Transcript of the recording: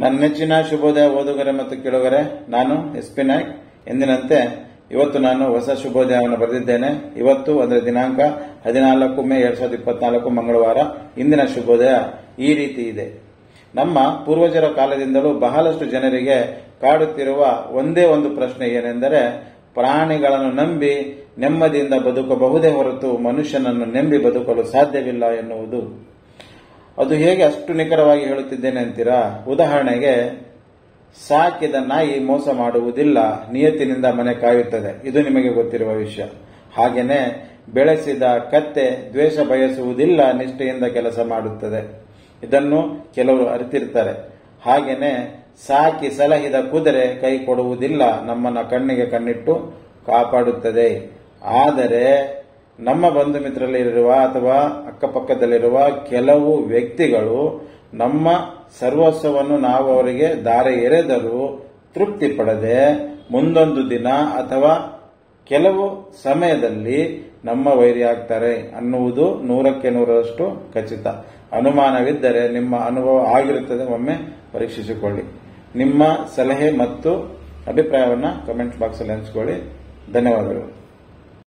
ನನ್ನ ನೆಚ್ಚಿನ ಶುಭೋದಯ ಓದುಗರೆ ಮತ್ತು ಕೇಳುಗರೆ, ನಾನು SP ನಾಯ್ಕ್. ಎಂದಿನಂತೆ ಇವತ್ತು ನಾನು ಹೊಸ ಶುಭೋದಯವನ್ನು ಬರೆದಿದ್ದೇನೆ. ಇವತ್ತು ಅದರ ದಿನಾಂಕ 14 ಮೇ 2024 ಮಂಗಳವಾರ. ಇಂದಿನ ಶುಭೋದಯ ಈ ರೀತಿ ಇದೆ. ನಮ್ಮ ಪೂರ್ವಜರ ಕಾಲದಿಂದಲೂ ಬಹಳಷ್ಟು ಜನರಿಗೆ ಕಾಡುತ್ತಿರುವ ಒಂದೇ ಒಂದು ಪ್ರಶ್ನೆ ಏನೆಂದರೆ, ಪ್ರಾಣಿಗಳನ್ನು ನಂಬಿ ನೆಮ್ಮದಿಯಿಂದ ಬದುಕಬಹುದೇ ಹೊರತು ಮನುಷ್ಯನನ್ನು ನಂಬಿ ಬದುಕಲು ಸಾಧ್ಯವಿಲ್ಲ ಎನ್ನುವುದು. ಅದು ಹೇಗೆ ಅಷ್ಟು ನಿಖರವಾಗಿ ಹೇಳುತ್ತಿದ್ದೇನೆ ಅಂತೀರಾ? ಉದಾಹರಣೆಗೆ, ಸಾಕಿದ ನಾಯಿ ಮೋಸ ಮಾಡುವುದಿಲ್ಲ, ನಿಯತ್ತಿನಿಂದ ಮನೆ ಕಾಯುತ್ತದೆ. ಇದು ನಿಮಗೆ ಗೊತ್ತಿರುವ ವಿಷಯ. ಹಾಗೆಯೇ ಬೆಳೆಸಿದ ಕತ್ತೆ ದ್ವೇಷ ಬಯಸುವುದಿಲ್ಲ, ನಿಷ್ಠೆಯಿಂದ ಕೆಲಸ ಮಾಡುತ್ತದೆ. ಇದನ್ನು ಕೆಲವರು ಅರಿತಿರ್ತಾರೆ. ಹಾಗೆಯೇ ಸಾಕಿ ಸಲಹಿದ ಕುದುರೆ ಕೈ ಕೊಡುವುದಿಲ್ಲ, ನಮ್ಮನ್ನ ಕಣ್ಣಿಗೆ ಕಣ್ಣಿಟ್ಟು ಕಾಪಾಡುತ್ತದೆ. ಆದರೆ ನಮ್ಮ ಬಂಧು ಮಿತ್ರರಲ್ಲಿರುವ ಅಥವಾ ಅಕ್ಕಪಕ್ಕದಲ್ಲಿರುವ ಕೆಲವು ವ್ಯಕ್ತಿಗಳು ನಮ್ಮ ಸರ್ವಸ್ವವನ್ನು ನಾವು ಅವರಿಗೆ ದಾರೆ ಎರೆದರೂ ತೃಪ್ತಿ ಪಡದೆ ಮುಂದೊಂದು ದಿನ ಅಥವಾ ಕೆಲವು ಸಮಯದಲ್ಲಿ ನಮ್ಮ ವೈರಿಯಾಗ್ತಾರೆ ಅನ್ನುವುದು 100ಕ್ಕೆ 100ರಷ್ಟು ಖಚಿತ. ಅನುಮಾನವಿದ್ದರೆ ನಿಮ್ಮ ಅನುಭವ ಆಗಿರುತ್ತದೆ, ಒಮ್ಮೆ ಪರೀಕ್ಷಿಸಿಕೊಳ್ಳಿ. ನಿಮ್ಮ ಸಲಹೆ ಮತ್ತು ಅಭಿಪ್ರಾಯವನ್ನು ಕಮೆಂಟ್ ಬಾಕ್ಸ್ ಅಲ್ಲಿ ಹಂಚಿಕೊಳ್ಳಿ. ಧನ್ಯವಾದಗಳು.